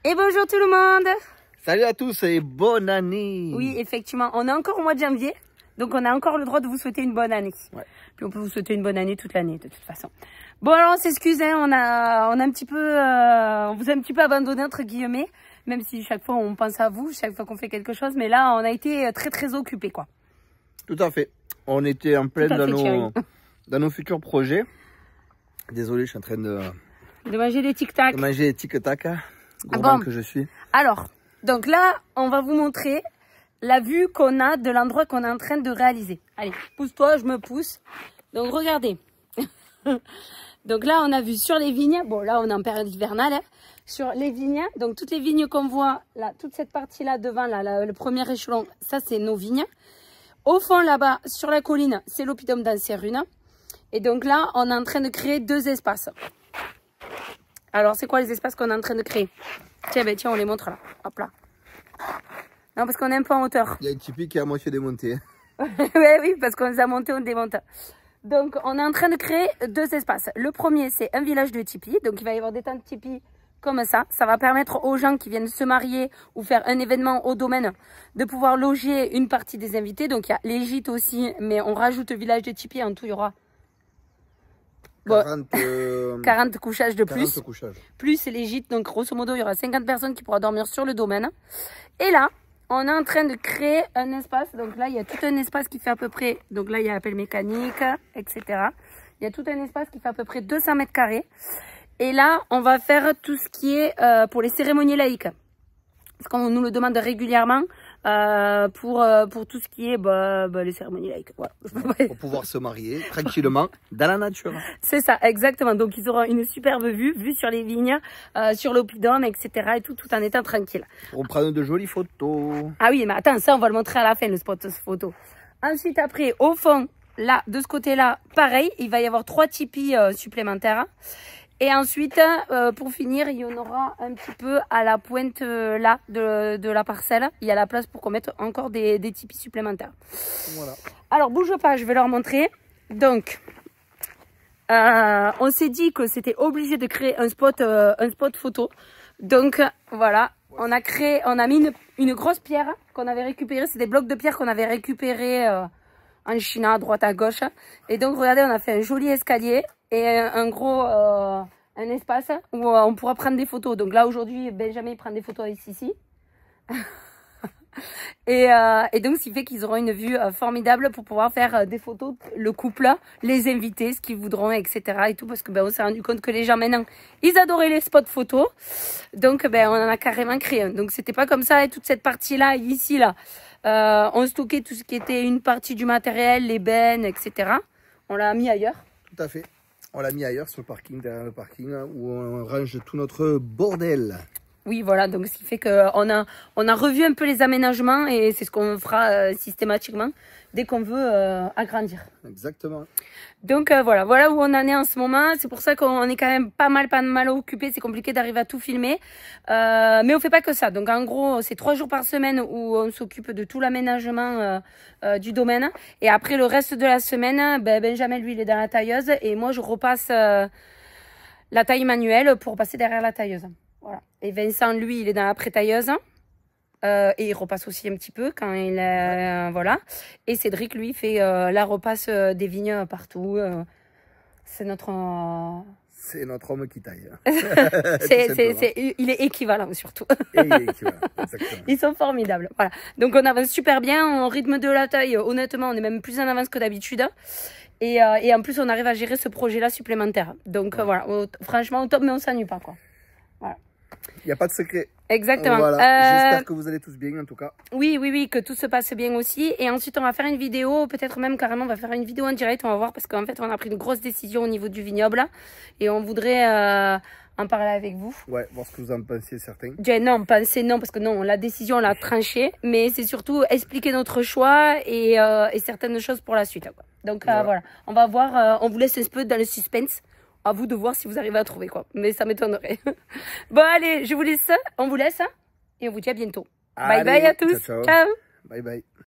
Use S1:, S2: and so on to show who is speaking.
S1: Et bonjour tout le monde.
S2: Salut à tous et bonne année.
S1: Oui, effectivement, on est encore au mois de janvier, donc on a encore le droit de vous souhaiter une bonne année.
S2: Ouais.
S1: Puis on peut vous souhaiter une bonne année toute l'année, de toute façon. Bon, alors on s'excuse, hein, on a un petit peu, on vous a un petit peu abandonné entre guillemets, même si chaque fois on pense à vous, chaque fois qu'on fait quelque chose, mais là on a été très occupés, quoi.
S2: Tout à fait. On était en plein dans nos futurs projets. Désolé, je suis en train de
S1: manger des tic-tac.
S2: De manger des tic-tac,
S1: Bon.
S2: Que je suis.
S1: Alors, donc là, on va vous montrer la vue qu'on a de l'endroit qu'on est en train de réaliser. Allez, pousse-toi, je me pousse. Donc, regardez. Donc là, on a vu sur les vignes. Bon, là, on est en période hivernale. Hein, sur les vignes. Donc, toutes les vignes qu'on voit, là, toute cette partie-là devant, là, le premier échelon, ça, c'est nos vignes. Au fond, là-bas, sur la colline, c'est l'oppidum d'Ancérune. Et donc là, on est en train de créer deux espaces. Alors, c'est quoi les espaces qu'on est en train de créer? Tiens, ben, tiens, on les montre là. Hop là. Non, parce qu'on est un peu en hauteur.
S2: Il y a une tipi qui est à moitié démontée.
S1: Oui, parce qu'on les a montés, on démonte. Donc, on est en train de créer deux espaces. Le premier, c'est un village de tipi. Donc, il va y avoir des tentes de tipi comme ça. Ça va permettre aux gens qui viennent se marier ou faire un événement au domaine de pouvoir loger une partie des invités. Donc, il y a les gîtes aussi, mais on rajoute le village de tipi. En tout, il y aura 40 couchages de plus.
S2: 40 couchages.
S1: Plus les gîtes. Donc, grosso modo, il y aura 50 personnes qui pourront dormir sur le domaine. Et là, on est en train de créer un espace. Donc là, il y a tout un espace qui fait à peu près... Donc là, il y a appel mécanique, etc. Il y a tout un espace qui fait à peu près 200 mètres carrés. Et là, on va faire tout ce qui est pour les cérémonies laïques. Parce qu'on nous le demande régulièrement pour tout ce qui est les cérémonies laïques. Voilà.
S2: Pour pouvoir se marier tranquillement dans la nature.
S1: C'est ça, exactement. Donc, ils auront une superbe vue sur les vignes, sur l'oppidum, etc. Et tout en étant tranquille.
S2: On prend de jolies photos.
S1: Ah oui, mais attends, ça, on va le montrer à la fin, le spot photo. Ensuite, après, au fond, là, de ce côté-là, pareil, il va y avoir 3 tipis supplémentaires. Et ensuite, pour finir, il y en aura un petit peu à la pointe là de la parcelle. Il y a la place pour qu'on mette encore des tipis supplémentaires.
S2: Voilà.
S1: Alors, bouge pas, je vais leur montrer. Donc, on s'est dit que c'était obligé de créer un spot photo. Donc, voilà, on a mis une grosse pierre qu'on avait récupérée. C'est des blocs de pierre qu'on avait récupérés en Chine, à droite, à gauche. Et donc, regardez, on a fait un joli escalier et un espace où on pourra prendre des photos. Donc là, aujourd'hui, Benjamin prend des photos ici. et donc, ce qui fait qu'ils auront une vue formidable pour pouvoir faire des photos, le couple, les invités, ce qu'ils voudront, etc. Et tout, parce que on s'est rendu compte que les gens maintenant, ils adoraient les spots photos. Donc, on en a carrément créé un. Donc, c'était pas comme ça. Et toute cette partie-là, ici, là, on stockait tout ce qui était une partie du matériel, les bennes, etc. On l'a mis ailleurs.
S2: Tout à fait. On l'a mis ailleurs sur le parking, derrière le parking, où on range tout notre bordel.
S1: Oui, voilà, donc ce qui fait qu'on a revu un peu les aménagements et c'est ce qu'on fera systématiquement dès qu'on veut agrandir.
S2: Exactement.
S1: Donc voilà où on en est en ce moment. C'est pour ça qu'on est quand même pas mal occupé. C'est compliqué d'arriver à tout filmer. Mais on fait pas que ça. Donc en gros, c'est 3 jours par semaine où on s'occupe de tout l'aménagement du domaine. Et après le reste de la semaine, Benjamin, lui, il est dans la tailleuse. Et moi, je repasse la taille manuelle pour passer derrière la tailleuse. Voilà. Et Vincent, lui, il est dans la pré-tailleuse. Et il repasse aussi un petit peu quand il voilà. Et Cédric, lui, fait la repasse des vignes partout. C'est notre
S2: homme qui taille.
S1: Il est équivalent surtout.
S2: Et il est équivalent, exactement.
S1: Ils sont formidables. Voilà. Donc on avance super bien. Au rythme de la taille, honnêtement, on est même plus en avance que d'habitude. Et en plus, on arrive à gérer ce projet-là supplémentaire. Donc voilà, franchement, au top, mais on s'ennuie pas, quoi. Voilà.
S2: Il n'y a pas de secret.
S1: Exactement.
S2: Voilà. J'espère que vous allez tous bien en tout cas.
S1: Oui, que tout se passe bien aussi. Et ensuite, on va faire une vidéo, peut-être même carrément, on va faire une vidéo en direct, on va voir, parce qu'en fait, on a pris une grosse décision au niveau du vignoble. Et on voudrait en parler avec vous.
S2: Ouais, voir ce que vous en pensez certains.
S1: Non, penser non, parce que non, la décision, on l'a tranchée. Mais c'est surtout expliquer notre choix et certaines choses pour la suite, quoi. Donc voilà, on va voir, on vous laisse un peu dans le suspense. À vous de voir si vous arrivez à trouver, quoi. Mais ça m'étonnerait. Bon, allez, je vous laisse. On vous laisse. Et on vous dit à bientôt. Allez, bye bye à tous. Ciao.
S2: Bye bye.